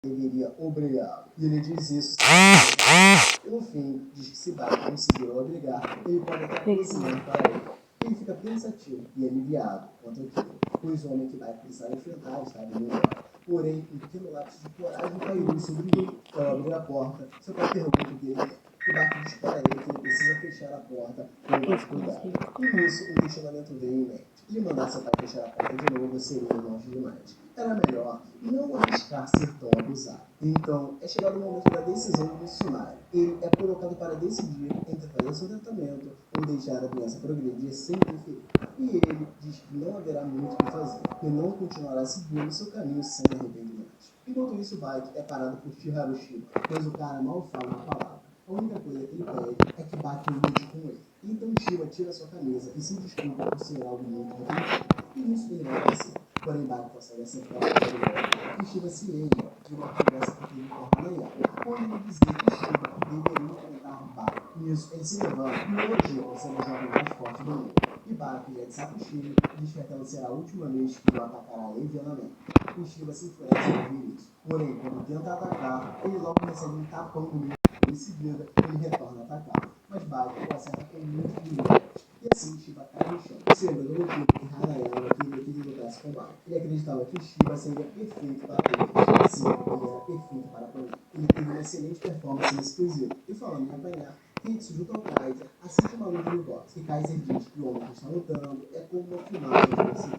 deveria obrigá-lo. E ele diz isso. E no fim, diz que se Bart conseguir obrigar, ele pode até cozinhar para ele. Ele fica pensativo e aliviado quanto àquilo, pois o homem que vai precisar enfrentar está vindo embora. Porém, um pequeno lapso de coragem caiu sobre ele ao abrir a porta. Só que a pergunta dele é: o Bart diz para ele que ele precisa fechar a porta com mais cuidado. E nisso, o questionamento veio em mente. E mandar seu pai fechar a porta de novo seria longe demais. Era melhor não arriscar ser tão abusado. Então, é chegado o momento da decisão do missionário. Ele é colocado para decidir entre fazer seu tratamento ou deixar a doença progredir sem interferir. E ele diz que não haverá muito o que fazer e não continuará seguindo seu caminho sem arrependimentos. Enquanto isso, Bart é parado por Shiharushima, pois o cara mal fala uma palavra. A única coisa que ele pede é que Bart lute com ele. Então Shiva tira sua camisa e se desculpa por ser algo muito repentino. E nisso ele vai vencer. Porém, Bart consegue acertar o e Shiva se lembra de uma conversa que teve com Hanaya, onde ele dizia que Shiva deveria enfrentar Bart. Nisso, ele se levanta e elogia por ser o jovem mais forte do mundo. E Bart, já de saco cheio, diz que aquela será a última vez que o atacará levianamente. E Shiva se enfurece ao ouvir isso. Porém, quando tenta atacar, ele logo recebe um tapão no meio. Em seguida, ele retorna a atacar, mas Bart o acerta com muitos milímetros. E assim, Shiva cai no chão. Se lembra do motivo que Hanayama queria que ele lutasse com Bart. Ele acreditava que Shiva seria perfeito para ele. Sim, ele era perfeito para apanhar. Ele teve uma excelente performance nesse quesito. E falando em apanhar, Hitsu junto ao Kaiser assiste uma luta no boxe. E Kaiser diz que o homem que está lutando é como uma filmagem de você.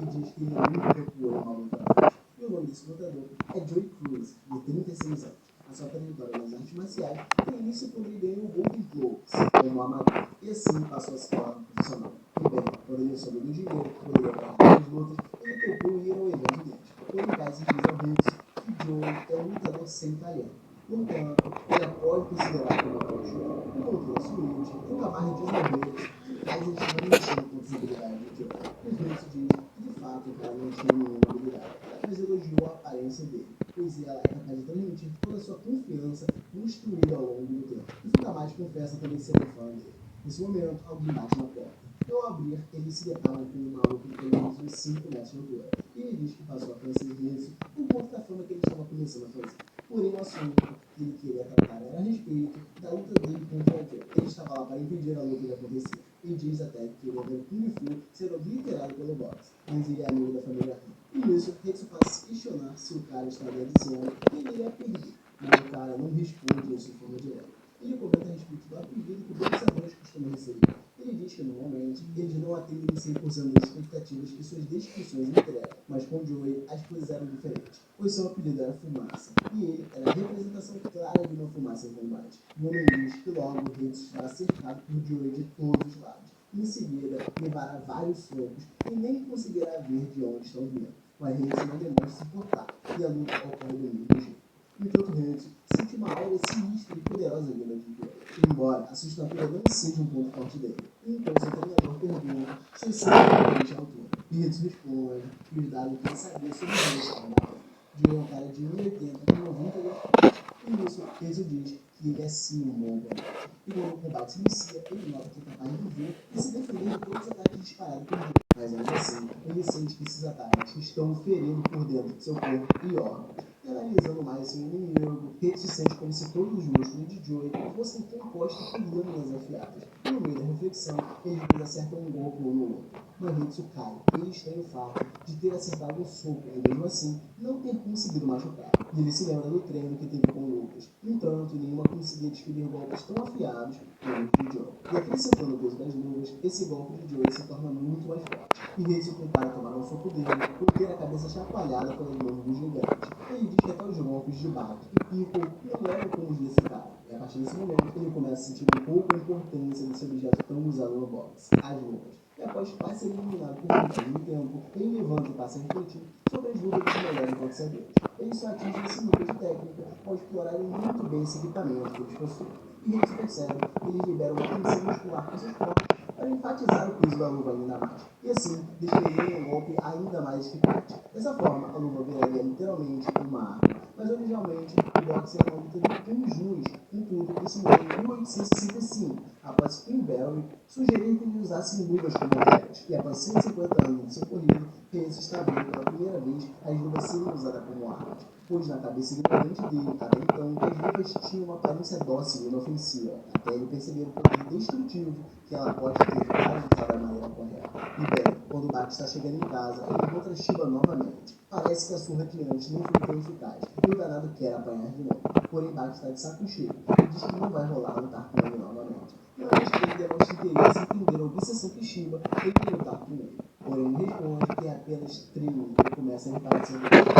E diz que ele nunca recuou em uma luta antes. E o nome desse lutador é Joey Cruz, de 36 anos. A sua trajetória nas artes marciais tem início quando ele ganhou o Golden Gloves como amador, e assim passou a se tornar um profissional. E bem, quando ele soube do dinheiro que poderia ganhar as lutas, ele topou ir ao evento deles. Quando Kaiser diz ao Hitsu que Joey é um lutador sem talento. Portanto, ele pode considerar como um coach. Enquanto isso, Luigi nunca mais diz ao Hitsu que Kaiser estava mentindo com as habilidades de Joey. E o Hitsu diz que de fato o cara não tinha nenhuma habilidade, mas elogiou a aparência dele, pois ela é capaz de transmitir toda a sua confiança construída ao longo do tempo. E nunca mais confessa também ser um fã dele. Nesse momento, alguém bate na porta. E ao abrir, ele se depara com um maluco de pelo menos uns 5 metros de altura. E ele diz que passou a conhecer isso por conta da fama que ele estava começando a fazer. Porém, o assunto que ele queria tratar era a respeito da luta dele contra o Joe. Ele estava lá para impedir a luta de acontecer. E diz até que queria ver o Kung Fu ser obliterado pelo boxe, mas ele é amigo da família Han. E nisso, Hitsu faz se questionar se o cara estaria dizendo que ele iria perder, mas o cara não responde isso de forma direta. Ele comenta a respeito do apelido que os boxeadores costumam receber. Ele diz que normalmente eles não atendem 100% das expectativas que suas descrições entregam, mas com Joey as coisas eram diferentes, pois seu apelido era Fumaça, e ele era a representação clara de uma fumaça em combate. O homem diz que logo o Hitsu estará cercado por Joey de todos os lados. Em seguida, levará vários socos e nem conseguirá ver de onde estão vindo. Mas Hitsu não demonstra se importar, e a luta ocorre do mesmo jeito. Enquanto Hitsu sente uma aura sinistra e poderosa vinda de Joey, embora a sua estatura não seja um ponto forte dele. Então seu treinador pergunta se ele sabe realmente a altura. E Hitsu responde que os dados que ele sabia sobre Joey estavam batendo. Joey é um cara de 1,80 com 92 quilos. E nisso, Hitsu diz que ele é sim um bom oponente. E quando o combate se inicia, ele nota que é capaz de ver e se defender de todos os ataques disparados por Joey. Mas ainda assim, ele sente que esses ataques estão ferindo por dentro de seu corpo e órgãos. E analisando mais seu inimigo, Hitsu sente como se todos os músculos de Joey fossem compostos por lâminas afiadas. E no meio da reflexão, eles dois acertam um golpe um no outro. Mas Hitsu cai, e ele estranha o fato de ter acertado um soco e mesmo assim não ter conseguido machucar. E ele se lembra do treino que teve com o Lucas. No entanto, nenhuma conseguia desferir golpes tão afiados como o de Joey. E acrescentando o peso das luvas, esse golpe de Joey se torna muito mais forte. E Hitsu compara tomar um soco dele por ter a cabeça chacoalhada pelas mãos do gigante. Ele diz que até os golpes de Bart e Piccolo não eram como os desse cara. E a partir desse momento, ele começa a sentir um pouco a importância desse objeto tão usado no boxe, as luvas. E após quase ser eliminado por um tempo, ele levanta e passa a refletir sobre as dúvidas dos melhores boxeadores. Eles só atingem esse nível de técnica ao explorarem muito bem esse equipamento que eles possuem. E eles percebem que eles liberam uma tensão muscular com seus corpos para enfatizar o peso da luva ainda mais. E assim, desferiam um golpe ainda mais eficaz. Dessa forma, a luva viraria literalmente uma arma. Mas originalmente, o boxe era uma luta de punhos nus, contudo, isso morreu em 1865, após Queenberry sugerir que ele usasse luvas como regras, e após 150 anos de seu ocorrido, Reis está vendo pela primeira vez as luvas serem usadas como armas, pois na cabeça ignorante dele, até então, as luvas tinham uma aparência dócil e inofensiva, até ele perceber o poder destrutivo que ela pode ter para usar da maneira correta. E bem, quando o Bart está chegando em casa, ele encontra Shiva novamente. Parece que a surra de antes não foi tão eficaz, e o danado quer apanhar de novo. Porém, Bart está de saco cheio e diz que não vai rolar lutar com ele novamente. E antes que ele demonstre interesse em entender a obsessão que Shiva tem em lutar com ele. Porém, responde que é apenas treino e começa a reparar seu objetivo.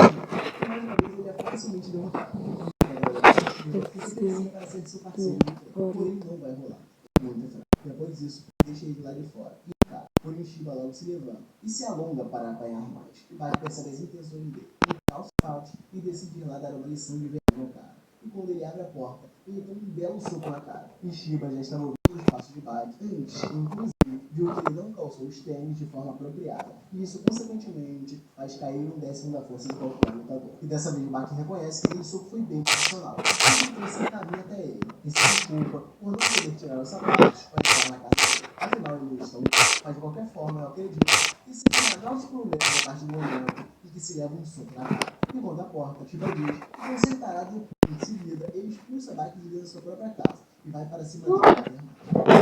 E mais uma vez ele é facilmente derrotado. Shiva fica para ser seu parceiro de treino, porém não vai rolar. Muito fraco. Depois disso, deixa ele lá de fora. E cara, porém Shiva logo se levanta e se alonga para apanhar mais. E Bart percebe as intenções dele. Ele calça out e decide ir lá dar uma lição de vergonha ao cara. E quando ele abre a porta, ele toma um belo soco na cara. E Shiva já está ouvindo os passos de Bart antes, inclusive, viu que ele não calçou os tênis de forma apropriada. E isso, consequentemente, faz cair um décimo da força de qualquer lutador. E dessa vez, Bart reconhece que aquele soco foi bem profissional. E então se encaminha até ele e se desculpa por não poder tirar os sapatos ou entrar na casa dele. Afinal, eles estão mas de qualquer forma, eu acredito que seja um grande problema a partir do momento em que se leva um soco na cara. E manda a porta, Shiva diz que consertará depois. Em seguida, ele expulsa Bart de dentro da sua própria casa e vai para cima dele.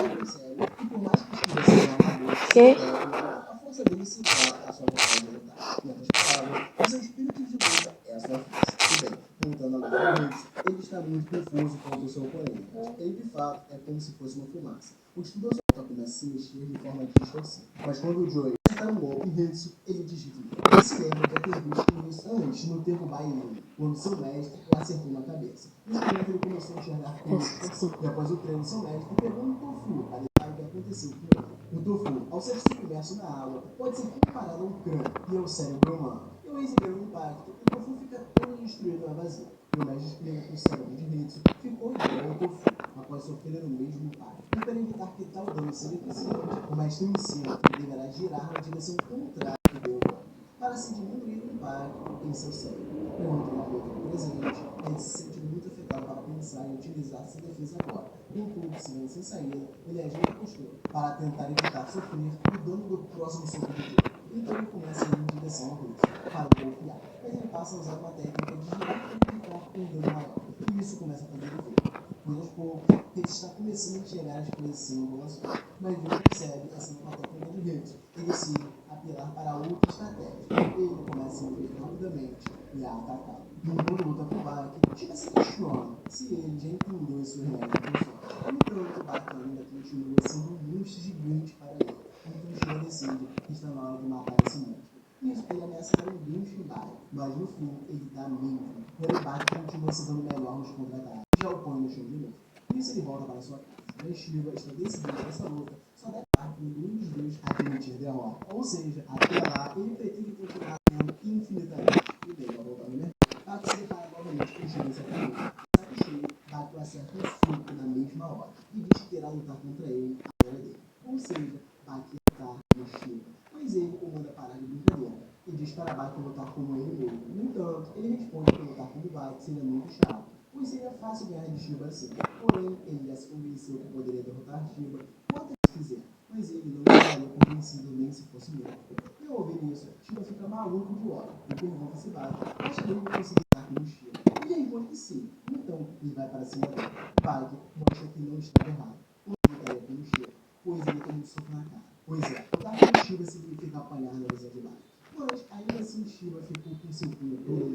Ele percebe que por mais que Shiva seja um amador, a força dele se iguala à sua vontade de lutar. Em outras palavras, o seu espírito de luta é a sua força. E bem, voltando agora ao Reis, ele está muito confuso com o seu oponente. Ele, de fato, é como se fosse uma fumaça. O estudioso começa a se mexer de forma distorcida. Mas quando o Joey acerta um golpe intenso, ele desvia. Ele se lembra de ter visto isso antes no tempo bailando, quando seu mestre o acertou na cabeça. Nesse momento ele começou a enxergar coisas. E após o treino, seu mestre pegou um tofu para evitar o que aconteceu com ele. O tofu, ao ser submerso na água, pode ser comparado a um crânio e ao cérebro humano. E ao receber um impacto, o tofu fica todo destruído na vazia. E o mestre explica que o cérebro de Ritsu ficou igual ao tofu após sofrer o mesmo impacto. E para evitar que tal dano seja eficiente, o mestre ensina que deverá girar na direção contrária do dano para se diminuir o impacto em seu cérebro. Quando ele outro presente, ele se sente muito afetado para pensar em utilizar essa defesa agora. Contudo, se vem sem saída, ele ajuda a postura para tentar evitar sofrer o dano do próximo soco de jogo. Então ele começa a ir em direção ao Ritsu para o golpear, mas ele passa a usar uma técnica de girar para evitar um dano maior. E isso começa a fazer efeito. Pois aos poucos, ele está começando a enxergar as coisas sem engolações. Mas ele percebe essa nova técnica de Ritsu e decide apelar para outra estratégia. Ele começa a mover rapidamente e a atacá-lo. E enquanto luta com o Bart, Shiva se questiona se ele já entendeu as suas reais intenções. No entanto, o Bart ainda continua sendo um monstro gigante para ele. Então Shiva decide que está na hora de matar esse monstro. Nisso, ele ameaça dar um gancho em Bart, mas no fim ele dá mesmo. Porém, Bart continua se dando melhor nos contra-ataques e já o põe no chão de novo. Nisso, ele volta para sua casa. Mas Shiva está decidido que essa luta só deve dar quando um dos dois admitir derrota. Ou seja, até lá, ele pretende continuar sendo infinitamente. E bem, vai voltar no mercado. Bart se depara novamente com Shiva em seu caminho. Saco cheio, Bart o acerta um soco na mesma hora e diz que irá lutar contra ele a hora dele. Ou seja, Bart está no Shiva. Mas ele o manda parar de brincadeira e diz para Bart lutar como ele mesmo. No entanto, ele responde que lutar como Bart seria muito chato, pois seria fácil ganhar de Shiva assim. Porém, ele já se convenceu que poderia derrotar Shiva quanto ele quiser, mas ele não estaria convencido nem se fosse mesmo. E ao ouvir isso, Shiva fica maluco de ódio e pergunta se Bart acha que ele vai conseguir lutar com Shiva. E ele responde que sim. Então, ele vai para cima dele. Bart mostra que não está errado. Ou ele lutaria com Shiva, pois ele toma um soco na cara. Pois é, lutar com Shiva significa apanhar na visão de Bart. Mas ainda assim Shiva ficou com seu punho todo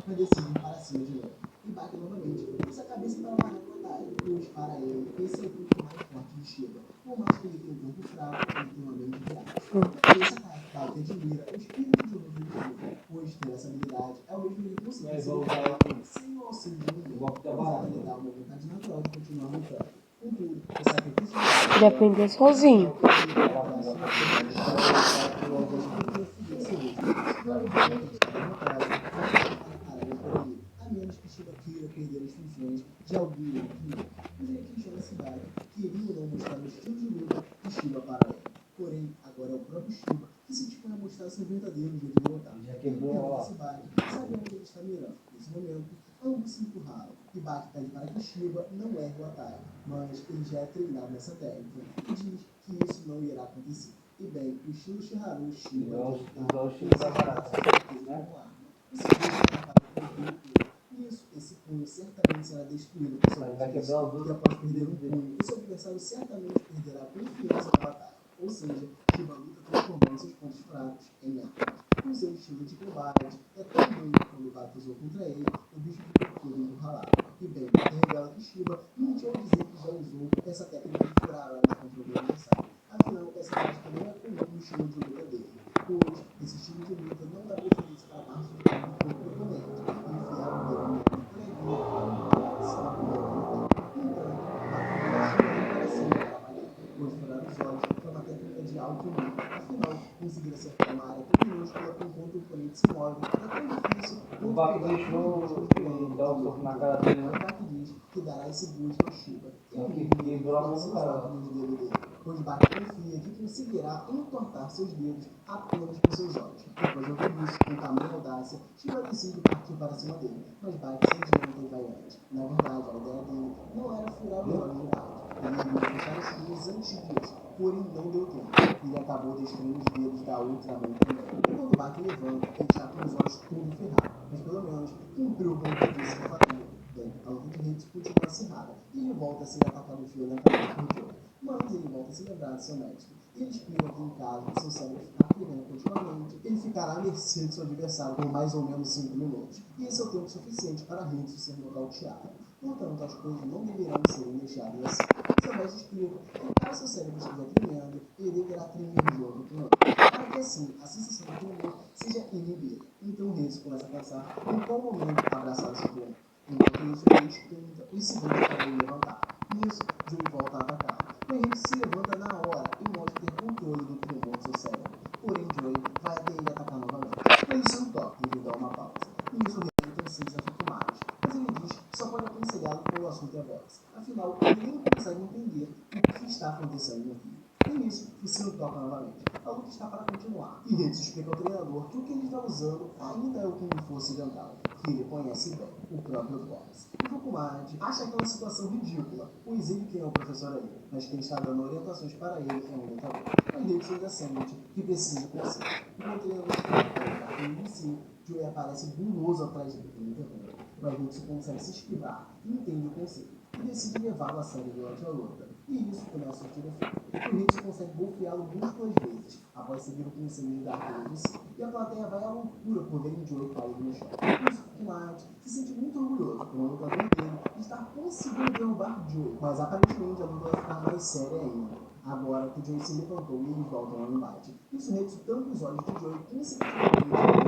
mas decide ir para cima de novo. E bate novamente, usa a cabeça para parar de batalha, pois para ele, esse é o ponto mais forte de Shiva. Por mais que ele tenha um corpo fraco, ele tem uma mente de aço. E essa Bart admira o espírito de luta de Shiva, pois ter essa habilidade é o mesmo que conseguir ser lutado sem o auxílio de ninguém. Apesar de lhe dar uma vontade natural de continuar lutando. Contudo, o sacrifício de Ele aprendeu sozinho. a menos que Shiva queira perder as funções de alguém outro. Mas ele questiona a cidade, que iria não mostrar o estilo de luta de Shiva para ele. Porém, agora é o próprio Shiva que se dispõe a mostrar seu verdadeiro jeito de lutar. Já quebrou a cidade, sabe onde ele está mirando. Nesse momento, ambos ambos se empurraram, e Bach pede para que Shiba não erre o ataque, mas ele já é treinado nessa técnica, e diz que isso não irá acontecer. E bem, o estilo Shiharu Shiba Usou o estilo da barata, né? Nisso, esse punho certamente será destruído por seu Vai quebrar os e dois. após perder um punho, o seu adversário certamente perderá a confiança na batalha. Ou seja, Shiba luta transformando seus pontos fracos em armas. O seu estilo de combate é tão bem quando Bach usou contra ele, o bicho ficou todo encurralado. E bem, revela que Shiba mentiu ao dizer que já usou essa técnica de furar aranhas contra o adversário. Afinal, essa tática não é comum no estilo de luta dele, pois esse estilo de luta não dá preferência para a parte do corpo do oponente, enfiar o dedo no por aí, pois furar os olhos é uma técnica de alto nível. Afinal, conseguir acertar uma área tão minúscula enquanto o oponente se move é tão difícil. O Bach deixou ele dar um soco na cara dele, né? O Bach diz que dará esse boost ao Shiba. Só que quebrou a mão do cara. Pois Bach confia que conseguirá entortar seus dedos apenas com seus olhos. Depois de ouvir isso com tamanha audácia, Shiba decide partir para cima dele, mas Bach se adianta e vai antes. Na verdade, a ideia dele não era furar os olhos de Bach. Ele iria fechar os dedos antes disso, porém não deu tempo. Ele acabou deixando os dedos da outra mão também. E quando Bach levanta, ele está com os olhos todo ferrado, mas pelo menos cumpriu com o que disse que faria. Bem, a luta de Hitsu continua acirrada e ele volta a ser atacado violentamente por Joe. Mas ele volta a se lembrar de seu médico. Ele explica que em caso de seu cérebro ficar fervendo continuamente, ele ficará à mercê de seu adversário por mais ou menos 5 minutos. E esse é o tempo suficiente para Hitsu ser nocauteado. Portanto, as coisas não deverão serem deixadas assim. Seu mestre explica que caso seu cérebro estiver tremendo, ele deverá tremer junto com ele. Para que assim, a sensação de tremor seja inibida. Então Hitsu começa a pensar em qual momento abraçar esse tremor. Enquanto isso, ele espanta os segundos para ele levantar. Nisso, Joey volta a atacar. Mas Hitsu se levanta na hora e mostra ter controle do tremor do seu cérebro. Porém, Joey vai até ele atacar novamente. Mas isso não toca, ele dá uma pausa. Nisso, Hitsu se desafia mais. Mas ele diz que só pode aconselhá-lo quando o assunto é boxe. Afinal, ele nem consegue entender o que está acontecendo no rio. E nisso, o sino toca novamente. A luta está para continuar. E Hitsu explica ao treinador que o que ele está usando ainda é o Kung Fu ocidental, que ele conhece bem, o próprio boxe. E Fukumade acha aquela situação ridícula, pois ele quem é o professor aí, mas quem está dando orientações para ele é um lutador. Mas Hitsu ainda sente que precisa de conselho. Enquanto o treinador está em si, Joey aparece guloso atrás dele, interrompe. Mas Hitsu consegue se esquivar e entende o conselho, e decide levá-lo a sério durante a luta. E isso começa a surtir efeito. O Hitsu consegue golpeá-lo múltiplas vezes, após seguir o conselho de dar de si, e a plateia vai à loucura por ver Joey caído no chão. Isso, Fukumade se sente muito orgulhoso por um lutador dele estar conseguindo derrubar Joey, mas aparentemente a luta vai ficar mais séria ainda. Agora que Joey se levantou e eles voltam ao embate. Isso Hitsu tampa os olhos de Joey consecutivamente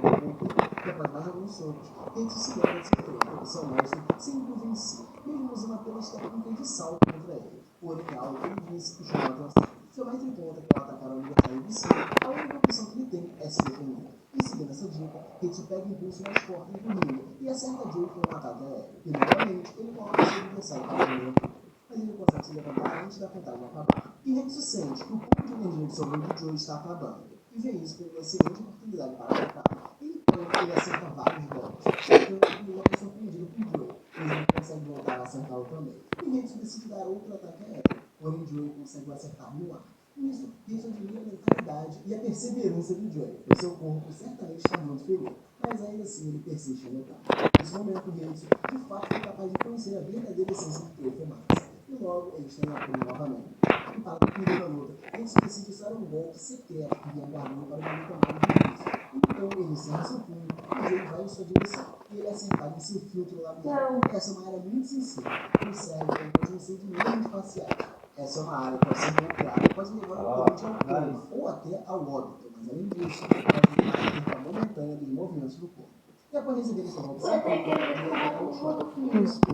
e após mais alguns socos, Hitsu se lembra de seu treino, seu mestre sempre o vencia, mesmo usando apenas técnicas de salto contra ele. Porém, algo que ele disse que chamou a atenção. Seu mestre conta que ao atacar o adversário de cima, a única opção que ele tem é se defender. E seguindo essa dica, Hitsu pega o impulso mais forte do ringue e acerta Joey com um ataque aéreo. E novamente, ele coloca seu adversário para o ringue, mas ele consegue se levantar antes da contagem acabar. E Hitsu sente que o ponto de energia que sobrou de Joey está acabando, e vê isso como uma excelente oportunidade para atacar. Então, ele acerta vários golpes, ficando ele é surpreendido por Joey, mas ele consegue voltar a acertá-lo também. E Hitsu decide dar outro ataque aéreo, porém Joey consegue acertar no ar. Nisso, Hitsu admira a mentalidade e a perseverança de Joey, pois seu corpo certamente está muito ferido, mas ainda assim ele persiste em lutar. Nesse momento, Hitsu de fato foi capaz de conhecer a verdadeira essência do que foi mais. E logo eles têm apoio novamente. E para concluir a luta, Hitsu decide usar um golpe secreto que vinha guardando para uma luta mais difícil. Então ele encerra seu punho e Joey vai em sua direção. E ele é acertado em seu filtro labial. Essa é uma área muito sensível, que serve como conjunção de nervos faciais. Essa é uma área que pode ser bloqueada, pode levar o oponente ao coma ou até ao óbito, mas além disso, pode levar a perda momentânea dos movimentos do corpo. E após receber esse golpe, o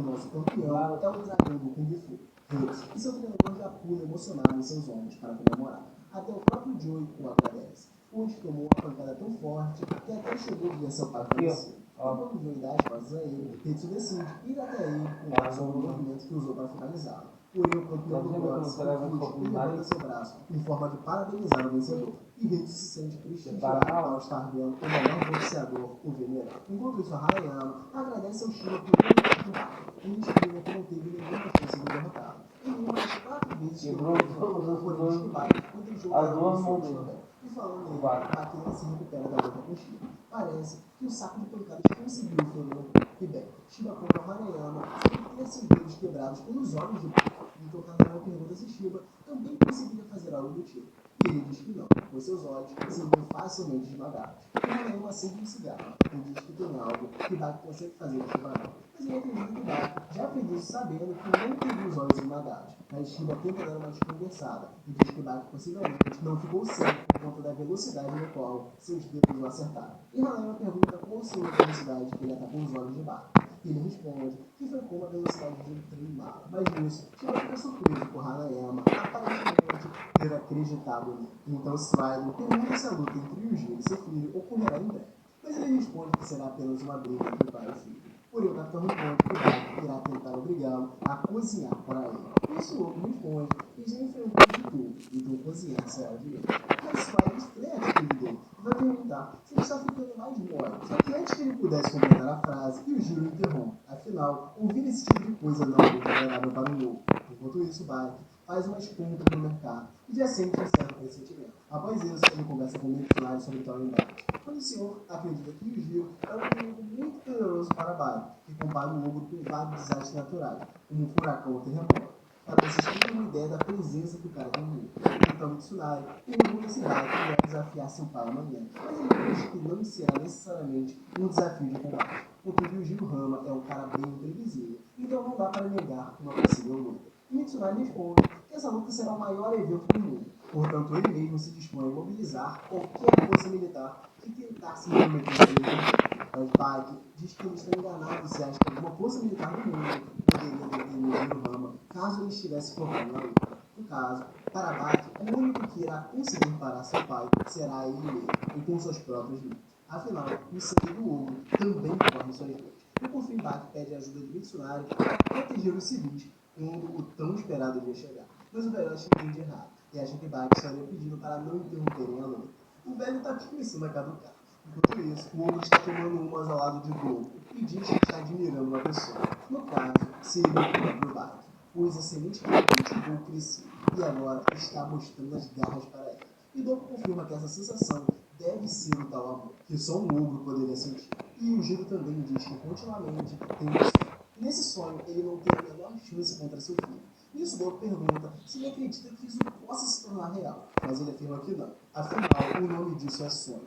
nosso campeão é o dragão do Kung Fu, Hitsu, e seu treinador já pula emocionado em seus ombros para comemorar. Até o próprio Joey o agradece, pois tomou uma pancada tão forte que até chegou a ver seu pai falecido. Quando o Joey dá as costas a ele, Hitsu decide ir até ele com o movimento que usou para finalizá-lo. Porém, o campeão do boxe levanta seu braço em forma de parabenizar o vencedor. e Ritsu se sente prestigiado ao estar vendo o melhor boxeador o venerar. Enquanto isso, Harayama agradece ao Shiba por ter combate. Ele explica que não teve nenhuma chance de derrotá-lo. Em uma das 4 vezes que ele porém Shibata contra o jogo as duas mãos dele. também. E falando nele, Baki se recupera da luta com Shiba. Parece que o saco de pancadas conseguiu ferir e bem, Shiba contra Harayama sem ter seus dedos quebrados pelos olhos de Baki. Então Harayama pergunta se Shiba também conseguiria fazer algo do tipo. E ele diz que não, pois seus olhos seriam facilmente esmagados. E Harayama acende um cigarro e diz que tem algo que Baki consegue fazer com Shiba não. Mas ele acredita que Baki já fez isso sabendo que não teve os olhos esmagados. Mas Shiba tenta dar uma desconversada e diz que Baki possivelmente não ficou cego por conta da velocidade no qual seus dedos o acertaram. E Harayama pergunta qual seria a velocidade que ele atacou os olhos de Baki. E ele responde que foi com a velocidade de um trem bala. Mas nisso, Shiba fica surpreso por Harayama aparentemente ter acreditado nele. Então Strider pergunta se a luta entre Yujiro e seu filho ocorrerá em breve. Mas ele responde que será apenas uma briga entre pai e filho. Porém, o capitão responde que Baki irá tentar obrigá-lo a cozinhar para ele. Isso o outro responde que já enfrentou de tudo, então cozinhar será o direito. Mas Strider estreia a atitude dele e vai perguntar se ele está ficando mais mole. Só que antes que ele pudesse completar a frase, Yujiro interrompe. Afinal, ouvir esse tipo de coisa não é muito agradável para um louco. Enquanto isso, Baki faz umas compras no mercado e já sente um certo pressentimento. Após isso, ele conversa com o Mitsunari sobre tal embate. Quando o senhor acredita que Yujiro é um inimigo muito poderoso para Baki, que compara o ogro com vários desastres naturais, como um furacão ou terremoto. Para vocês terem uma ideia da presença que o cara tem no mundo. Então, Mitsunari pergunta se Baki irá desafiar seu pai amanhã, mas ele diz que não será necessariamente um desafio de combate, porque Yujiro Hama é um cara bem imprevisível, então não dá para negar uma possível luta. Mitsunari responde que essa luta será o maior evento do mundo. Portanto, ele mesmo se dispõe a mobilizar qualquer força militar que tentar se intrometer no evento. Mas Baki diz que ele está enganado se acha que alguma força militar do mundo poderia deter Yujiro Hama caso ele estivesse focando na luta. No caso, para Baki, o único que irá conseguir parar seu pai será ele mesmo, e com suas próprias mãos. Afinal, o sangue do ogro também corre suas veias. E por fim, Baki pede a ajuda de Mitsunari para proteger os civis quando o tão esperado dia chegar. Mas o velhote entende errado e acha que Baki estaria pedindo para não interromperem a luta. O velho está começando a caducar. Enquanto isso, o ogro está tomando umas ao lado de Goku e diz que está admirando uma pessoa. No caso, seria o próprio Baki, pois a semente que ele cultivou cresceu e agora está mostrando as garras para ela. E Goku confirma que essa sensação deve ser o tal amor, que só um ogro poderia sentir. E o Giro também diz que continuamente tem um sonho. Nesse sonho, ele não tem a menor chance contra seu filho. Nisso, Goku pergunta se ele acredita que isso possa se tornar real, mas ele afirma que não. Afinal, o nome disso é sonho.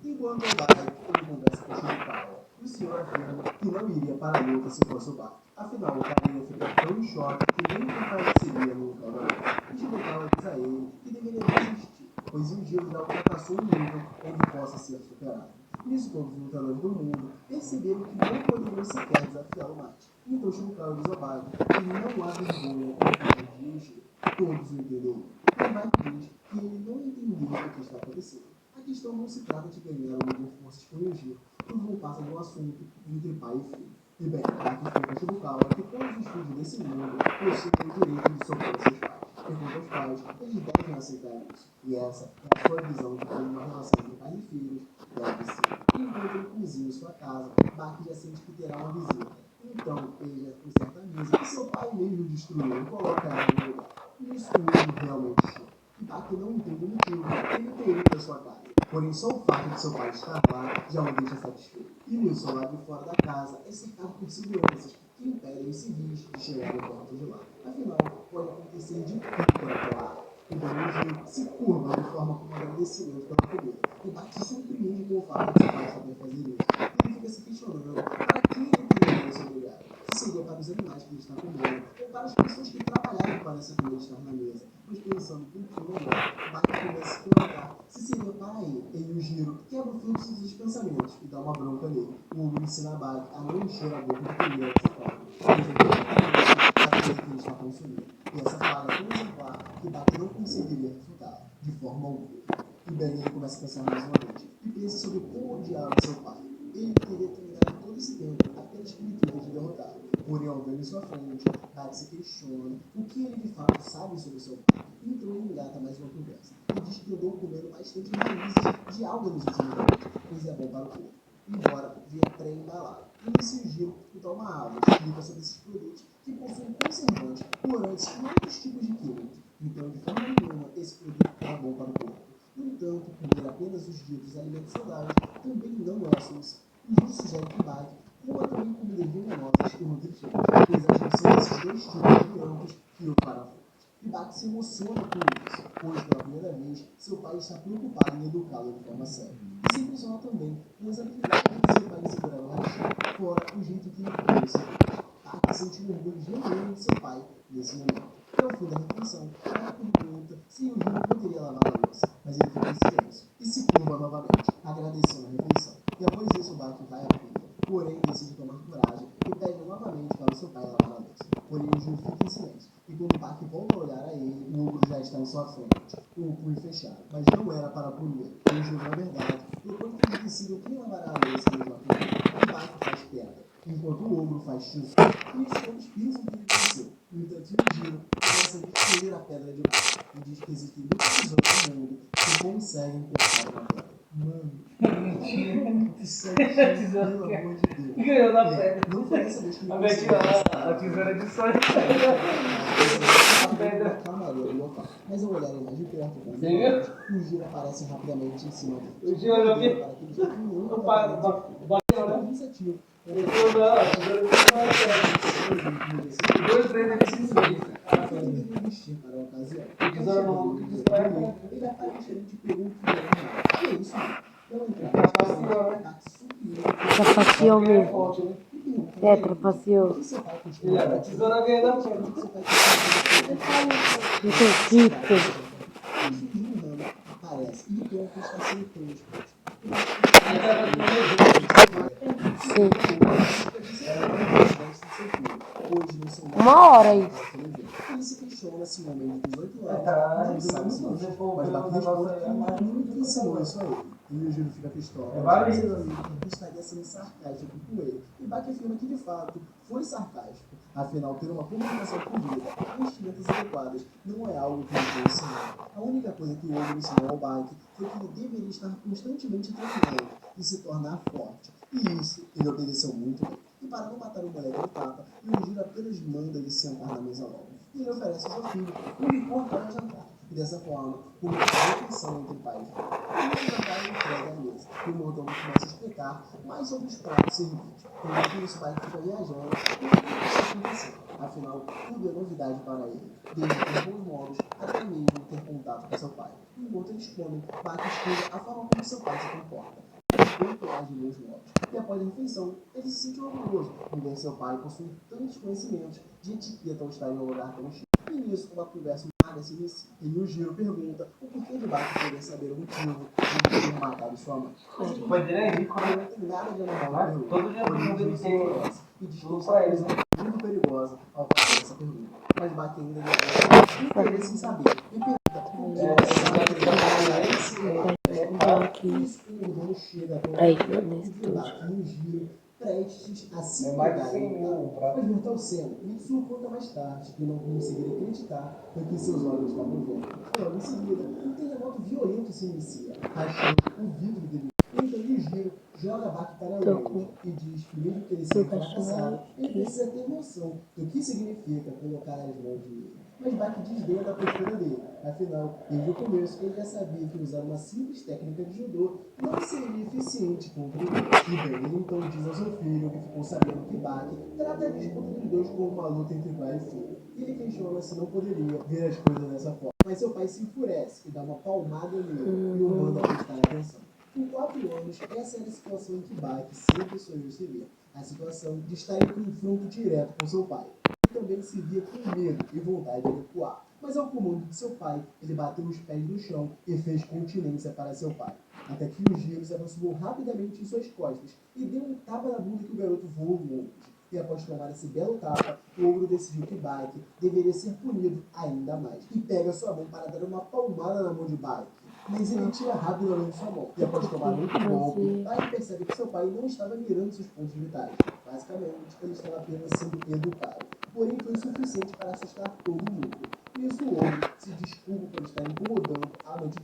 Enquanto o Bai, ele conversa com o Shirikawa, o senhor afirma que não iria para a luta se fosse o Bai. Afinal, o cara ia ficar tão em choque que nem compareceria no local da luta. E Shirikawa diz a ele que deveria desistir, pois um dia ele já ultrapassou um nível onde possa ser superado. Nisso, todos os lutadores do mundo perceberam que não poderiam sequer desafiá-lo mais. Então Shibukawa diz ao Baki que não há vergonha em dirigir. Todos o entenderam. O Baki diz que ele não entendeu o que está acontecendo. A questão não se trata de ganhar ou medir forças com Yujiro, tudo não passa de um assunto entre pai e filho. E bem, Baki explica a Shibukawa que todos os filhos desse mundo possuem o direito de sofrer seus pais. Pergunta aos pais, eles devem aceitar isso. E essa é a sua visão de como uma relação entre pais e filhos deve ser. Enquanto ele cozinha em sua casa, Baki já sente que terá uma visita. Então, ele já conserta a mesa que seu pai mesmo destruiu e coloca ela no lugar. Isso mesmo realmente choca. Baki não entende o motivo ele ter ido da sua casa. Porém, só o fato de seu pai estar lá já o deixa satisfeito. E nisso, ao lado de fora da casa, é cercado por seguranças que impedem os civis de chegarem perto de lá. Afinal, pode acontecer de tudo por aquela área. Então, o se curva de forma como agradecimento pela comida. E Baki se surpreende com o fato de seu pai saber fazer isso. Ele fica se questionando para que ele teria esse obrigado. Se seria para os animais que ele está comendo, ou para as pessoas que trabalharam para essa comida estar na mesa. Mas pensando um pouquinho melhor, Baki começa a se perguntar se seria para ele. E o Giro quebra o fluxo dos pensamentos e dá uma bronca nele. O Hugo ensina a Baki a não encher a boca de comida dessa forma. Pois é a comida que ele está consumindo. E essa fala é tão exemplar que Baki não conseguiria refutar de forma alguma. E bem, ele começa a pensar mais uma vez e pensa sobre como odiava seu pai. Ele teria treinado todo esse tempo apenas com o intuito de derrotá-lo. Porém, ao ver em sua frente, Baki se questiona o que ele de fato sabe sobre seu pai. Então ele engata mais uma conversa. e diz que andou comendo bastante raízes de alga nos últimos anos, pois é bom para o corpo, embora venha pré-embalado. E nesse giro, então uma água explica sobre esses produtos que possuem conservantes, corantes e outros tipos de químicos. Então, de forma nenhuma, esse produto é bom para o corpo. No entanto, comer apenas os ditos alimentos saudáveis também não é a solução. E isso sugere que bike coma também comidas venenosas e nutritivas, pois a junção desses dois tipos de alimentos que o fará forte. E Bach se emociona com isso, pois pela primeira vez seu pai está preocupado em educá-lo de forma séria. E se impressiona também com as habilidades que seu pai segurava na chave, fora o jeito que ele criou seu filho. Bach sente um orgulho genuíno de seu pai nesse momento. E ao fim da refeição, ela pergunta se o Gil poderia lavar a louça, mas ele fica em silêncio e se curva novamente, agradecendo a refeição. E após isso, o Bach vai à pia, porém decide tomar coragem e pede novamente para o seu pai lavar a louça. Porém, o Gil fica em silêncio. E quando o Bach volta a olhar a ele, o ogro já está em sua frente, com o punho fechado. Mas não era para punir. E o Gil, na verdade, enquanto eles decidem quem lavará a louça mesmo a primeira, o Bach faz pedra, enquanto o ogro faz chute. E isso todos pensam que ele venceu. No entanto, o Gil começa a escolher a pedra de Bach e diz que existem muitas pessoas no mundo que conseguem cortar uma pedra. Mano, isso aqui, pelo amor de Deus. Ganhou na pedra. Não foi dessa vez que ele A conseguiu. a tesoura de sonho. Mas ao olharem mais de perto, o Gil aparece rapidamente em cima dele. O Gil eu vi. Para que eles tenham um O pai bateu, né? iniciativo. Dois treinos de cinco. Para a ocasião. Tesoura no que distrai. Ele aparentemente pergunta o que é isso. Não entra. Trapaceou mesmo. É, trapaceou. A tesoura ganha da pedra. Acredito. Aparece e o corpo está sendo preso. Sim. 1 hora aí. Ele se questiona se um homem de 18 anos não sabe se mas Bach responde que o menino que ensinou isso a ele. E o Gil fica pistola. Mas seu amigo estaria sendo sarcástico com ele. E Bach afirma que de fato foi sarcástico. Afinal, ter uma comunicação fluida com vestimentas adequadas não é algo que ele foi ensinar. A única coisa que o ogro ensinou ao Bach foi que ele deveria estar constantemente treinando e se tornar forte. E isso ele obedeceu muito bem. E para não matar o moleque no tapa, o Gil apenas manda ele sentar na mesa logo. E ele oferece ao seu filho um licor para jantar. E dessa forma, começa a refeição entre pai e filho. E o jantar ele entrega à mesa. E o mordomo começa a explicar mais sobre os pratos servidos. Quando isso, o pai fica viajando e o que está acontecendo. Afinal, tudo é novidade para ele, desde ter bons modos até mesmo ter contato com seu pai. Enquanto eles comem, Bach estuda a forma como seu pai se comporta. Enquanto age nos modos. E após a refeição, ele se sente orgulhoso em ver seu pai possuir tantos conhecimentos de etiqueta ao estar em um lugar tão chique. E nisso, uma conversa nada se inicia. E o Giro pergunta o porquê de Bach querer saber o motivo de ter matado sua mãe. Mas ele Foi direito, não tem nada de anormal no todo dia pergunta. ele tem. E diz que ele está muito perigosa ao fazer essa pergunta. Mas Bach ainda não interesse em saber. E pergunta o que você sabe Aí, no estúdio. um giro prestes a se pegar. Mas Bertal Senna, isso conta mais tarde, que não conseguiria acreditar no que seus olhos estavam vendo. Logo em seguida, um terremoto violento se inicia, rachando o vidro dele. Então o giro joga Bach para longe e diz que mesmo que ele seja fracassado, ele precisa ter noção do que significa colocar as mãos nele. Mas Bach desdenha da postura dele. Afinal, desde o começo, ele já sabia que usar uma simples técnica de judô não seria eficiente contra ele. E bem, ele então diz ao seu filho, que ficou sabendo que Bach trata a disputa dos dois como uma luta entre pai e filho. E ele questiona se não poderia ver as coisas dessa forma. Mas seu pai se enfurece e dá uma palmada nele e o manda prestar atenção. Com 4 anos, essa era a situação em que Bach sempre sonhou se ver. A situação de estar em confronto direto com seu pai. Também se via com medo e vontade de recuar. Mas ao comando de seu pai, ele bateu os pés no chão e fez continência para seu pai. Até que o Giro se aproximou rapidamente em suas costas e deu um tapa na bunda que o garoto voou longe. E após tomar esse belo tapa, o ogro decidiu que Bach deveria ser punido ainda mais. E pega sua mão para dar uma palmada na mão de Bach. Mas ele tira rapidamente sua mão. E após tomar muito golpe, Bach percebe que seu pai não estava mirando seus pontos vitais. Basicamente, ele estava apenas sendo educado. Porém, foi suficiente para assustar todo mundo. Nisso, o homem se desculpa por estar incomodando a noite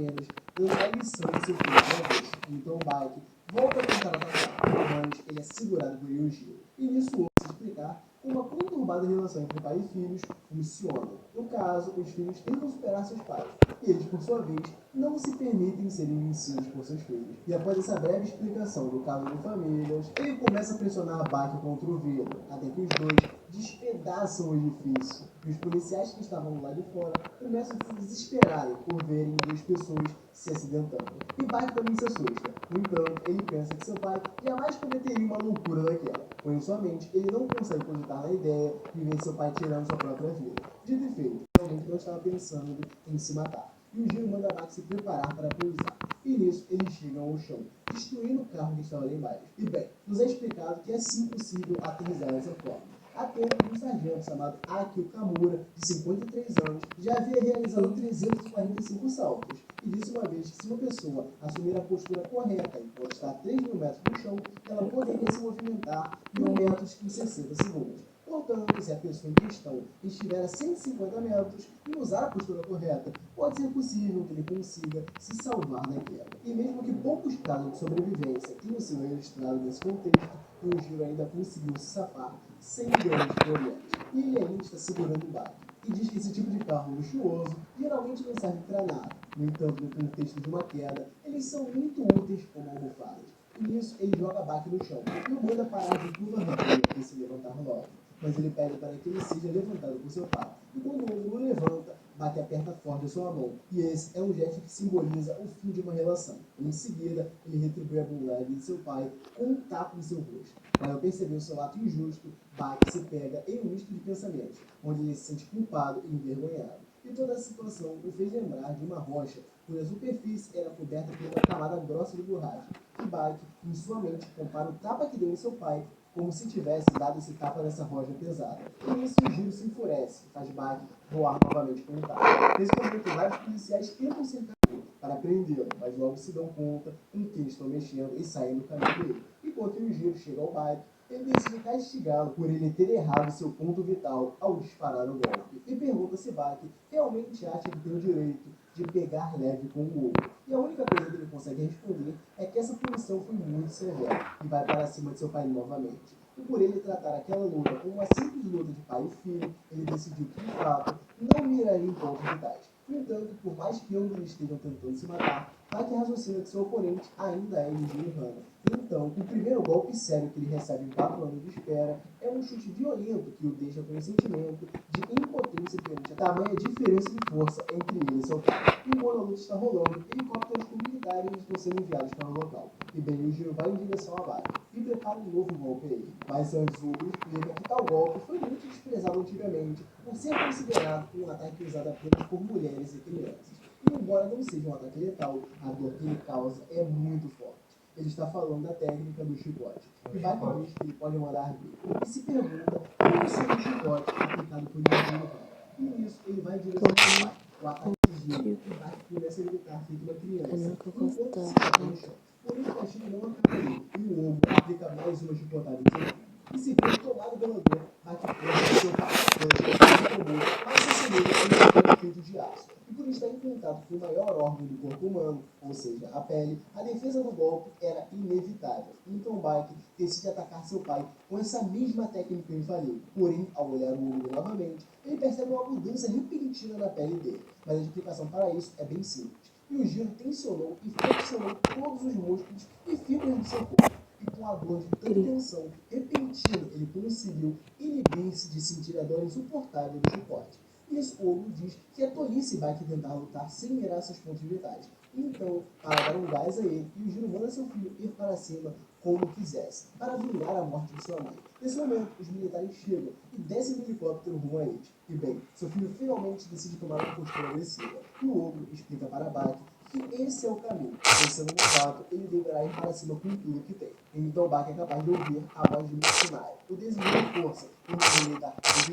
apenas dando a lição do seu filho de uma vez. Então Bike volta a tentar atacar, mas ele é segurado por Yujiro. E nisso o se explicar como a conturbada relação entre pai e filhos funciona. No caso, os filhos tentam superar seus pais, e eles, por sua vez, não se permitem serem vencidos por seus filhos. E após essa breve explicação do caso de famílias, ele começa a pressionar a Baki contra o vidro, até que os dois despedaçam o edifício. E os policiais que estavam lá de fora começam a se desesperarem por verem duas pessoas se acidentando. E Baki também se assusta. No entanto, ele pensa que seu pai jamais cometeria uma loucura daquela, pois em sua mente ele não consegue cogitar na ideia de ver seu pai tirando sua própria vida. Dito e feito, realmente não estava pensando em se matar. E o Giro manda a Baki se preparar para pousar. E nisso eles chegam ao chão, destruindo o carro que estava lá embaixo. E bem, nos é explicado que é sim possível aterrissar dessa forma. Até um sargento chamado Akio Kamura, de 53 anos, já havia realizado 345 saltos. E disse uma vez que se uma pessoa assumir a postura correta enquanto está a 3.000 metros do chão, ela poderia se movimentar 1.000 metros em 60 segundos. Portanto, se a pessoa em questão estiver a 150 metros e usar a postura correta, pode ser possível que ele consiga se salvar da queda. E mesmo que poucos casos de sobrevivência tenham sido registrados nesse contexto, o Giro ainda conseguiu se safar sem grandes problemas. E ele ainda está segurando o barco. E diz que esse tipo de carro luxuoso geralmente não serve para nada. No entanto, no contexto de uma queda, eles são muito úteis como almofadas. E nisso, ele joga a Baki no chão e o manda parar de curva-rampeira e se levantar logo. Mas ele pede para que ele seja levantado por seu pai. E quando o outro o levanta, Baki aperta forte a sua mão. E esse é um gesto que simboliza o fim de uma relação. E em seguida, ele retribui a bondade de seu pai com um tapa em seu rosto. Para perceber o seu ato injusto, Baki se pega em um misto de pensamentos, onde ele se sente culpado e envergonhado. E toda a situação o fez lembrar de uma rocha, cuja superfície era coberta por uma camada grossa de borracha. E Baki, em sua mente, compara o tapa que deu em seu pai como se tivesse dado esse tapa nessa rocha pesada. E nisso o Giro se enfurece, faz Baki voar novamente com o tapa. Nesse momento, vários policiais tentam cercar ele para prendê-lo, mas logo se dão conta com que eles estão mexendo e saem do caminho dele. Enquanto o Giro chega ao Baki, ele decide castigá-lo por ele ter errado seu ponto vital ao disparar o golpe. E pergunta se Baki realmente acha que tem o direito de pegar leve com o golpe. E a única coisa que ele consegue responder é que essa punição foi muito severa e vai para cima de seu pai novamente. E por ele tratar aquela luta como uma simples luta de pai e filho, ele decidiu que, de fato, não miraria em pontos vitais. No entanto, por mais que ambos estejam tentando se matar, Baki raciocina que seu oponente ainda é Yujiro Hana. Então, o primeiro golpe sério que ele recebe em 4 anos de espera é um chute violento que o deixa com um sentimento de impotência perante a tamanha diferença de força entre ele e seu pai. E enquanto a luta está rolando, helicópteros com militares estão sendo enviados para o local. E bem, Yujiro vai em direção a Baki e prepara um novo golpe a ele. Mas antes o Ogro explica que tal golpe foi muito desprezado antigamente por ser considerado um ataque usado apenas por mulheres e crianças. E embora não seja um ataque letal, a dor que ele causa é muito forte. Ele está falando da técnica do chicote. E Baki diz que ele pode mandar ver. E se pergunta como seria o chicote aplicado por Yujiro Hana. E nisso ele vai em direção ao Baki. O ataque desvia. Baki começa a gritar feito uma criança. Enquanto se cai no chão. Porém, o castigo não acaba ali. E o Ogro aplica mais uma chicotada em seu filho. E se vê tomado pela dor, Baki corre seu pai. Ele tomou, mas se assemelha a um feito de aço. E por estar em contato com o maior órgão do corpo humano, ou seja, a pele, a defesa do golpe era inevitável. Então Baki decide atacar seu pai com essa mesma técnica infalível. Porém, ao olhar o Ogro novamente, ele percebe uma mudança repentina na pele dele. Mas a explicação para isso é bem simples. E o Giro tensionou e flexionou todos os músculos e fibras do seu corpo. E com a dor de tanta tensão repentina, ele conseguiu inibir-se de sentir a dor insuportável do chicote. Isso, o Ogro diz que é tolice Baki tentar lutar sem mirar seus pontos vitais. Então, para dar um gás a ele, o Giro manda seu filho ir para cima como quisesse, para vingar a morte de sua mãe. Nesse momento, os militares chegam e descem do helicóptero rumo a eles. E bem, seu filho finalmente decide tomar uma postura agressiva. E o Ogro explica para Baki que esse é o caminho. Pensando no fato, ele deverá ir para cima com tudo que tem. Então Baki é capaz de ouvir a voz do mercenário, o desejo de força, e o militar de si.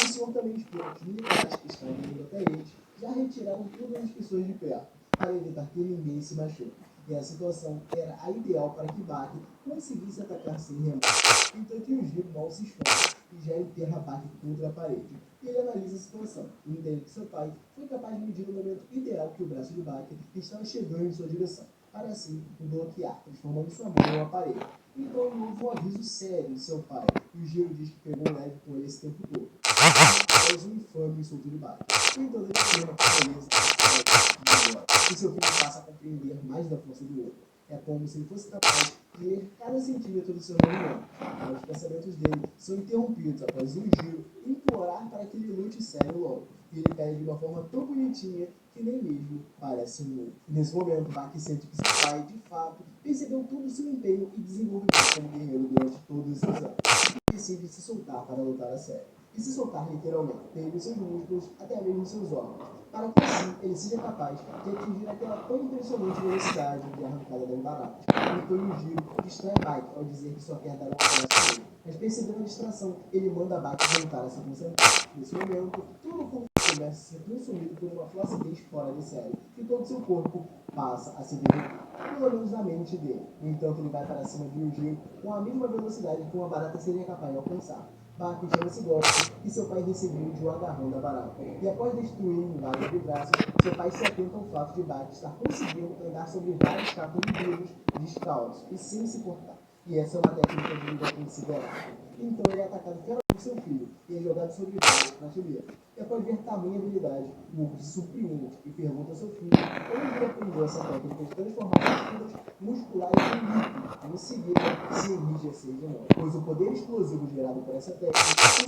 O senhor também explica que os militares que estão vindo até eles já retiraram todas as pessoas de perto, para evitar que ninguém se machuque. e a situação era a ideal para que Bach conseguisse atacar sem remar. Então que o Giro mal se esforça e já enterra Bach contra a parede. E ele analisa a situação e entende que seu pai foi capaz de medir o momento ideal que o braço de Bach estava chegando em sua direção, para assim o bloquear, transformando sua mão em uma parede. Então houve um aviso sério de seu pai, e o Giro diz que pegou leve com ele esse tempo todo. Após um infame insulto de Bach. Então ele chama a beleza e seu filho passa a compreender mais da força do outro. É como se ele fosse capaz de ler cada centímetro do seu movimento. Mas os pensamentos dele são interrompidos após um Giro implorar para que ele lute sério logo. E ele pede de uma forma tão bonitinha que nem mesmo parece um novo. Nesse momento, Bach sente que seu pai, de fato, percebeu todo o seu empenho e desenvolvimento como guerreiro durante todos esses anos. E decide se soltar para lutar a sério. E se soltar literalmente, perde seus músculos, até mesmo seus órgãos, para que assim ele seja capaz de atingir aquela tão impressionante velocidade de arrancada das baratas. Então o Giro distrai Bach ao dizer que só quer dar um abraço nele. Mas percebendo a distração, ele manda Bach voltar a se concentrar. Nesse momento, todo o corpo começa a ser consumido por uma flacidez fora de série, e todo seu corpo passa a se derreter, pelo menos na mente dele. No entanto, ele vai para cima de um Giro com a mesma velocidade que uma barata seria capaz de alcançar. Bach chama esse golpe e seu pai recebeu de um agarrão da barata. E após destruir um vários de braços, seu pai se atenta ao fato de Bach estar conseguindo andar sobre vários cacos de vidros descalços e sem se cortar. E essa é uma técnica de vida considerável. Então ele é atacado ferozmente por seu filho e é jogado sobre vários prateleiras. E após ver tamanha habilidade, o Hugo se surpreende e pergunta ao seu filho onde ele aprendeu essa técnica de transformar as fibras musculares em líquido e em seguida se enrijecer de novo. Pois o poder explosivo gerado por essa técnica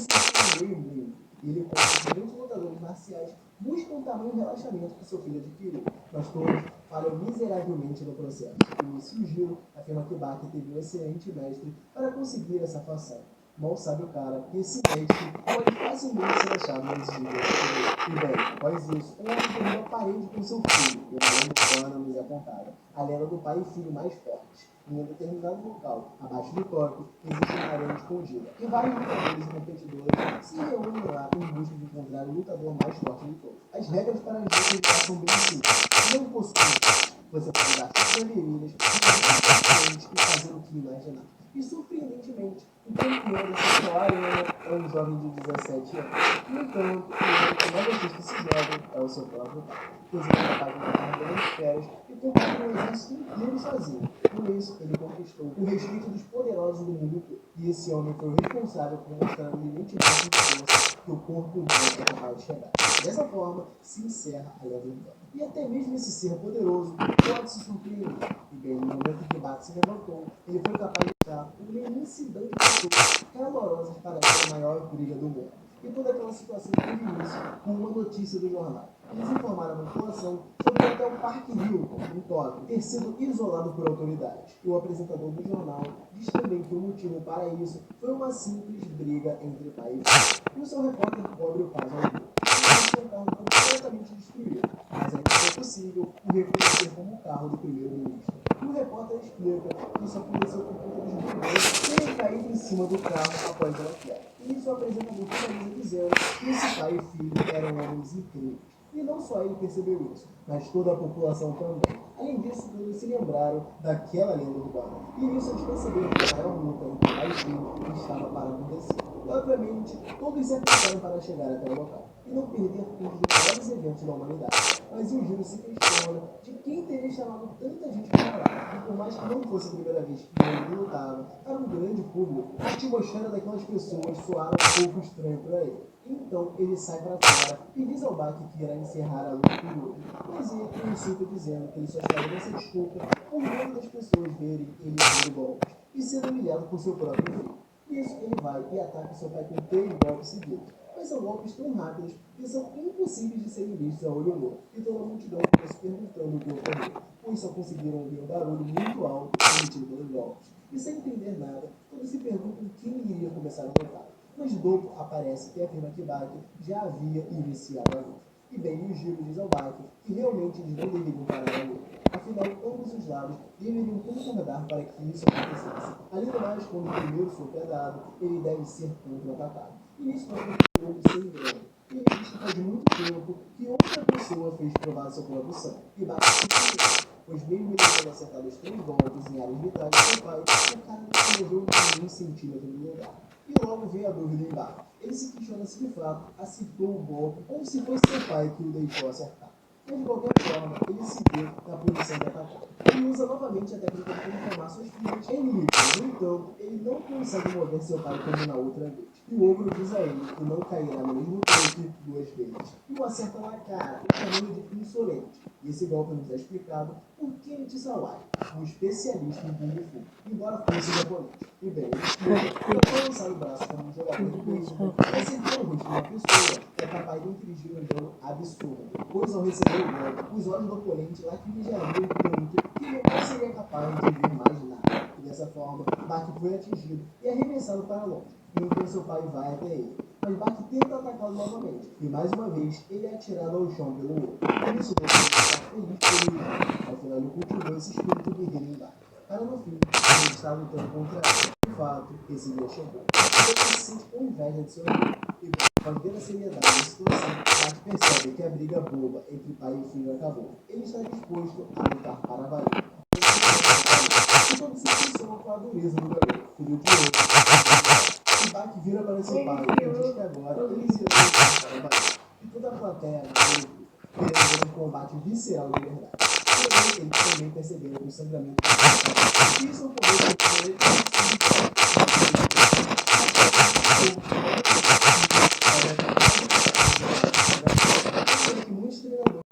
surpreendeu muito. E ele conta que diferentes lutadores marciais buscam o tamanho relaxamento que seu filho adquiriu, mas todos falham miseravelmente no processo. E o Giro afirma que Bach teve um excelente mestre para conseguir essa façanha. Mal sabe o cara que esse mestre pode facilmente ser achado nos vídeos. E bem, após isso, um homem derruba a parede com seu filho, e uma lenda urbana nos é contada, a lenda do pai e filho mais fortes. Em um determinado local, abaixo do Tóquio, existe uma arena escondida, e vários lutadores e competidores se reúnem lá em busca de encontrar o lutador mais forte de todos. As regras para as lutas são bem simples. Não possui. Você pode dar supervirilhas, e fazer o que imaginar. E surpreendentemente, o campeão dessa arena é um jovem de 17 anos. No entanto, o mais artista que se joga é o seu próprio pai, pois ele é capaz de matar grandes feras e combater um exército inteiro sozinho. Com isso, ele conquistou o respeito dos poderosos do mundo todo. E esse homem foi o responsável por mostrar o limite máximo de força que o corpo humano é capaz de chegar. Dessa forma, se encerra a lenda urbana. E até mesmo esse ser poderoso pode se surpreender. E bem, no momento em que Bach se levantou, ele foi capaz de dar uma imensidão de pessoas calorosas para a maior briga do mundo. E toda aquela situação teve início com uma notícia do jornal. Eles informaram a população sobre até o Parque Hilton, em Tóquio, ter sido isolado por autoridades. E o apresentador do jornal diz também que o motivo para isso foi uma simples briga entre pai e filho. E o seu repórter cobre o caso ao vivo. O carro completamente destruído, mas ainda foi possível o reconhecer como o carro do primeiro-ministro. E o repórter explica que isso aconteceu por conta dos bebês terem caído em cima do carro após a queda. E isso o apresentador finaliza dizendo que esse pai e filho eram homens incríveis. E não só ele percebeu isso, mas toda a população também. Além disso, todos se lembraram daquela lenda urbana. E nisso eles perceberam que a maior luta entre pai e filho estava para acontecer. E, obviamente, todos se aplicaram para chegar até o local e não perder um dos maiores eventos da humanidade. Mas o Giro se questiona de quem teria chamado tanta gente para lá. E por mais que não fosse a primeira vez que ele lutava para um grande público, a atmosfera daquelas pessoas soara um pouco estranho para ele. Então ele sai para fora e diz ao Bach que irá encerrar a luta por hoje. Mas ele insulta dizendo que ele só está dando essa desculpa por medo das pessoas verem ele dando golpes e sendo humilhado por seu próprio filho. Nisso ele vai e ataca seu pai com 3 golpes seguidos. Mas são golpes tão rápidos que são impossíveis de serem vistos a olho nu. E toda a multidão fica se perguntando o que ocorreu, pois só conseguiram ouvir um barulho muito alto emitido pelos golpes. E sem entender nada, todos se perguntam quem iria começar a lutar. Mas Dopo aparece e afirma que Bach já havia iniciado a luta. E bem, o Giro diz ao Bach que realmente eles não deveriam parar a luta. Afinal, ambos os lados deveriam concordar para que isso acontecesse. Além do mais, quando o primeiro sopro é dado, ele deve ser contra-atacado. E nisso nós continuamos sem engano. E ele diz que faz muito tempo que outra pessoa fez provar seu próprio sangue. E Bach se pois mesmo ele tendo acertado os 3 golpes em áreas vitais do seu pai, o cara não se moveu nem um centímetro do lugar. E logo veio a dúvida embaixo. Ele se questiona se de fato acertou o golpe ou se foi seu pai que o deixou acertar. Mas de qualquer forma, ele se vê na posição de atacar. Ele usa novamente a técnica de transformar suas filhas em livros. No entanto, ele não consegue mover seu pai como na outra vez. E o ogro diz a ele que não cairá no mesmo truque 2 vezes. E o acerta na cara, chamando de insolente. E esse golpe nos é explicado por Kenichi Sawai, um especialista em Kung Fu, embora fosse japonês. E bem, ele explica que ao lançar o braço como um jogador de beisebol, acertar o rosto de uma pessoa é capaz de infligir um dano absurdo, pois ao receber o golpe, os olhos do oponente lacrimejariam tanto que ele não seria capaz de ver mais nada. E dessa forma, Baki foi atingido e arremessado para longe, então seu pai vai até ele. Mas Baki tenta atacá-lo novamente, e mais uma vez ele é atirado ao chão pelo outro. Por isso, você está feliz pelo irmão, afinal ele cultivou esse espírito guerreiro em Baki. Para no fim, ele está lutando contra ele. De fato, esse dia chegou. Ele se sente com inveja de seu irmão. E ao ver a seriedade da situação, Baki percebe que a briga boba entre pai e filho acabou. Ele está disposto a lutar para valer. E quando se impressiona com a dureza do garoto, filho de outro, e Baki vira para seu pai e diz que agora eles irão lutar para valer. E toda a plateia querendo um combate visceral de verdade. Porém, eles também perceberam que o sangramento e isso ocorreu com ele que muitos treinadores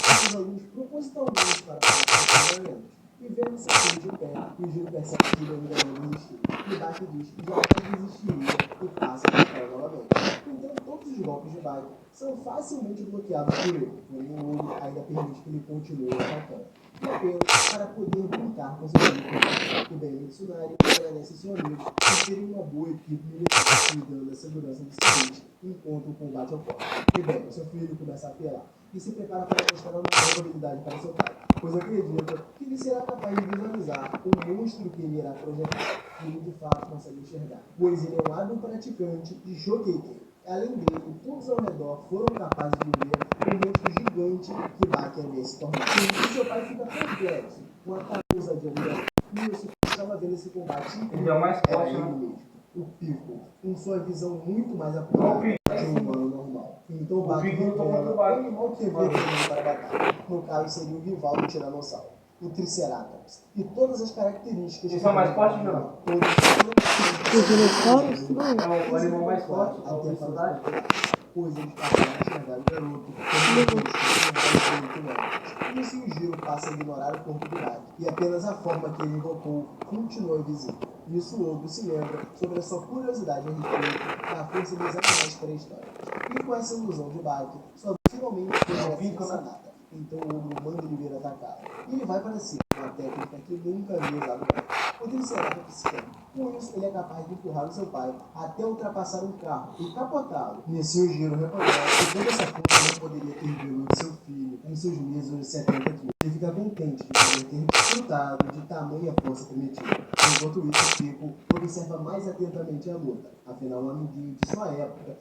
fazem os alunos propositalmente para treinamentos e vendo esse filho de pé, e o Giro percebe que ele ainda não desistiu. E Baki diz que jamais desistiria e passa a estar novamente. Então, todos os golpes de Baki são facilmente bloqueados por ele, porém o olho ainda permite que ele continue atacando. E apenas para poder brincar com seus amigos. E bem, Mitsunari agradece seu amigo por terem uma boa equipe militar cuidando da segurança dos civis enquanto o combate ocorre. E bem, o seu filho começa a apelar e se prepara para mostrar uma nova habilidade para seu pai, pois acredita que ele será capaz de visualizar o monstro que ele irá projetar, e ele de fato consegue enxergar, pois ele é um hábil praticante de Shokeiken. Além dele, todos ao redor foram capazes de ver o monstro gigante que Baki havia se tornado. E seu pai fica perplexo com a causa de Amida. E isso estava vendo esse combate Ele é o mais era forte, ele né? mesmo, o Pico, com sua visão muito mais apurada de um humano normal. Então o Baki revela o animal que havia vindo para a batalha. No caso, seria o rival do Tiranossauro, o Triceratops. E todas as características Eles são mais fortes, não? Os dinossauros? Não. É o animal mais forte, a até velocidade. pois eles passaram a enxergar o garoto como isso, o Giro passa a ignorar o corpo do Baki, e apenas a forma que ele invocou continua invisível. Nisso o Ogro se lembra sobre a sua curiosidade a respeito da força dos animais pré-históricos. E com essa ilusão de Baki, sua finalmente foi sanada. Então o Ogro manda ele vir atacá-lo. E ele vai para cima, uma técnica que nunca havia usado antes. O Triceratops quer. Com isso, ele é capaz de empurrar o seu pai até ultrapassar um carro e capotá-lo. Nisso o Giro reconhece que toda essa força não poderia ter vindo de seu filho com seus míseros 70 quilos. Ele fica contente de poder ter desfrutado de tamanha força prometida. Enquanto isso, Pico observa mais atentamente a luta. Afinal, um amiguinho de sua época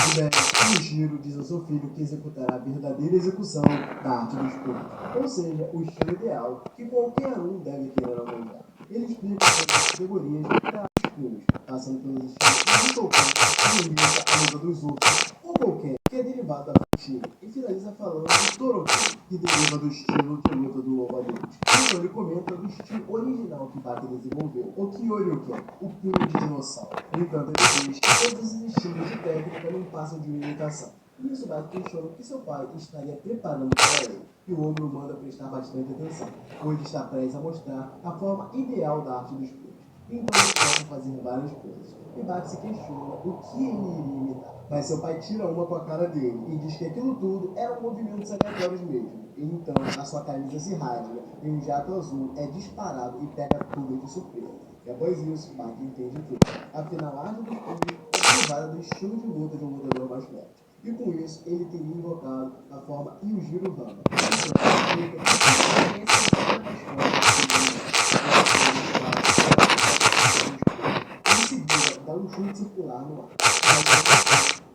o Giro diz ao seu filho que executará a verdadeira execução da arte do esporte, ou seja, o estilo ideal que qualquer um deve querer alcançar. Ele explica sobre as categorias da arte dos pulos, passando pelos estilos de qualquer, que limita a luta dos outros, ou qualquer, que é derivado da fatia, e finaliza falando do Toroki, que deriva do estilo de luta do lobo adulto. Então ele comenta do estilo original que Baki desenvolveu, o Kyoryoken, o pulo de dinossauro. No entanto, ele diz que todos esses estilos de técnica não passam de uma imitação. E isso Baki questiona que seu pai estaria preparando para ele, e o ogro manda prestar bastante atenção, pois está prestes a mostrar a forma ideal da arte dos pulos. Então ele começa a fazer várias coisas, e Baki se questiona o que ele iria imitar. Mas seu pai tira uma com a cara dele e diz que aquilo tudo eram movimentos aleatórios mesmo. E então a sua camisa se rasga e um jato azul é disparado e pega tudo de surpresa. E após isso, Baki entende tudo. Afinal, a arte dos pulos é derivada do estilo de luta de um lutador mais forte. E com isso, ele teria invocado a forma Yujiro Hama. Em seguida, dá um chute circular no ar.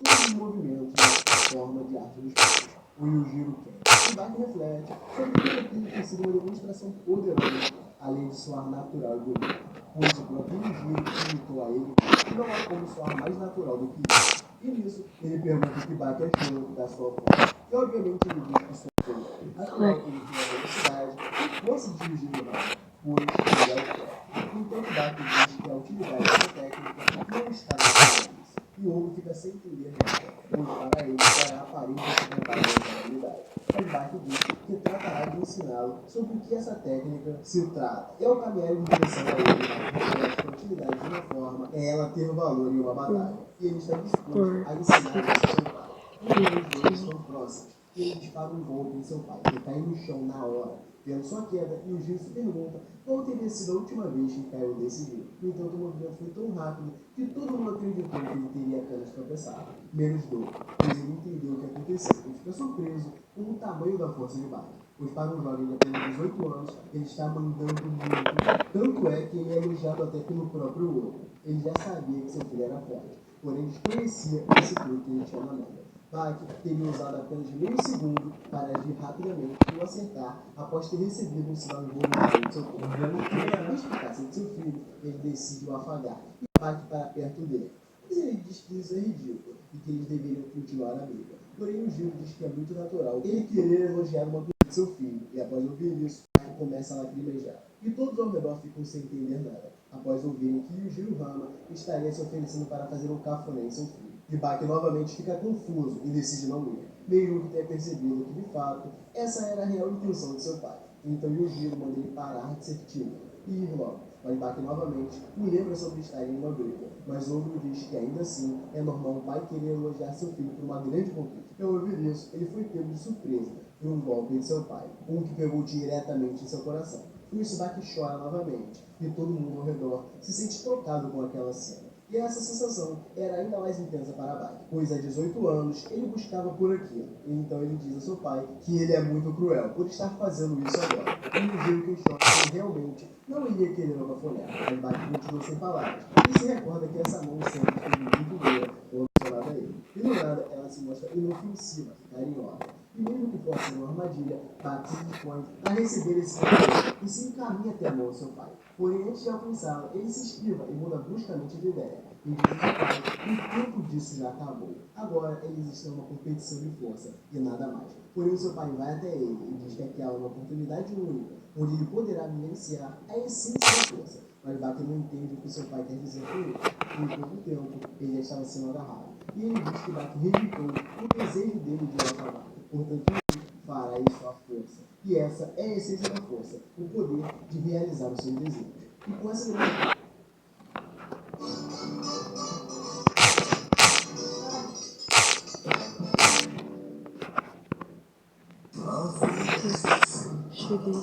Todos os movimentos na forma de arte dos pulos. O Yujiro Ken. O Baki reflete sobre o que ter sido uma demonstração poderosa, além de soar natural e bonito, pois o próprio Giro imitou a ele, e não há como soar mais natural do que isso. E nisso, ele pergunta o que Bach achou da sua voz, e obviamente ele diz que sua voz, afinal ele tem a velocidade e força de dirigir o rádio, pois ele é o pé. Então Bach diz que a utilidade dessa técnica não está na cabeça, e o outro fica sem entender nada, pois para ele era aparente de vontade da habilidade. Mas Bach diz que tratará de ensiná-lo sobre o que essa técnica se trata. E ao caminhar em direção a ele, Bach que a utilidade de uma forma é ela ter valor em uma batalha, e ele está disposto a ensinar isso ao seu pai. Os dois estão próximos, e ele dispara um golpe em seu pai, ele cai no chão na hora, vendo sua queda, e o Giro se pergunta qual teria sido a última vez que caiu desse jeito. No entanto, o movimento foi tão rápido que todo mundo acreditou que ele teria apenas tropeçado, menos dor, pois ele entendeu o que aconteceu e fica surpreso com o tamanho da força de Bach, pois para um jovem de apenas 18 anos, ele está mandando muito, tanto é que ele é elogiado até pelo próprio outro. Ele já sabia que seu filho era forte, porém desconhecia esse truque que ele tinha na mão. Bach teria usado apenas meio segundo para agir rapidamente e o acertar após ter recebido um sinal involuntário de seu corpo. Na explicação de seu filho, ele decide o afagar e Bach para perto dele. Mas ele diz que isso é ridículo e que eles deveriam continuar a briga. Porém, o Giro diz que é muito natural ele querer elogiar uma coisa de seu filho, e após ouvir isso, Bach começa a lacrimejar. E todos ao redor ficam sem entender nada, após ouvirem que Yujiro Hama estaria se oferecendo para fazer um cafuné em seu filho. E Bach novamente fica confuso e decide não ir, mesmo que tenha percebido que, de fato, essa era a real intenção de seu pai. Então Yujiro manda ele parar de ser tímido e ir logo. Mas Bach novamente o lembra sobre estar em uma briga, mas Ogro diz que ainda assim é normal um pai querer elogiar seu filho por uma grande conquista. Ao ouvir isso, ele foi pego de surpresa por um golpe de seu pai, um que pegou diretamente em seu coração. Por isso Bach chora novamente, e todo mundo ao redor se sente tocado com aquela cena. E essa sensação era ainda mais intensa para Bach, pois há 18 anos ele buscava por aquilo. E então ele diz a seu pai que ele é muito cruel por estar fazendo isso agora. E o Giro questiona se ele realmente não iria querer uma cafuné, mas Bach continua sem palavras. E se recorda que essa mão sempre esteve muito boa quando funcionava a ele. E do nada ela se mostra inofensiva e carinhosa. E mesmo que possa ser uma armadilha, Bach se dispõe a receber esse controle e se encaminha até a mão do seu pai. Porém, antes de alcançá-la, ele se esquiva e muda bruscamente de ideia. E diz ao pai que o tempo disso já acabou. Agora eles estão numa competição de força e nada mais. Porém, o seu pai vai até ele e diz que aquela é uma oportunidade única, onde ele poderá vivenciar a essência da força. Mas Bach não entende o que seu pai quer dizer com ele. Em pouco tempo, ele já estava sendo agarrado. E ele diz que Bach rejeitou o desejo dele de ir ao trabalho. Portanto, fará isso à força. E essa é a essência da força, o poder de realizar os seus desejos. E com essa grande... Cheguei.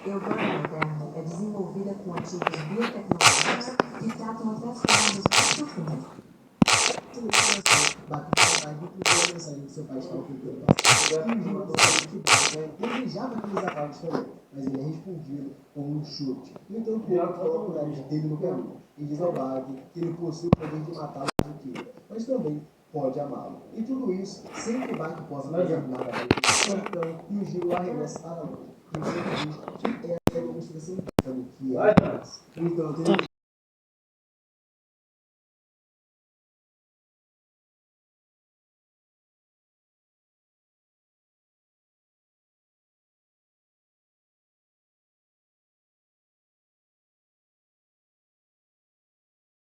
Eugônia moderna é desenvolvida com ativos biotecnológicos que tratam até as formas mais profundas. Bach vai retribuir a mensagem que seu pai estava ocultando. Ele desejava aqueles afalos também, mas ele é respondido com um chute. Então o povo coloca o nariz dele no caminho e diz ao Bach que ele possui o poder de matá-lo caso queira, mas também pode amá-lo. E tudo isso sem que Bach possa fazer nada para ele. Então, o Giro arremessa para longe. E ele diz que é a demonstração do que é. Então,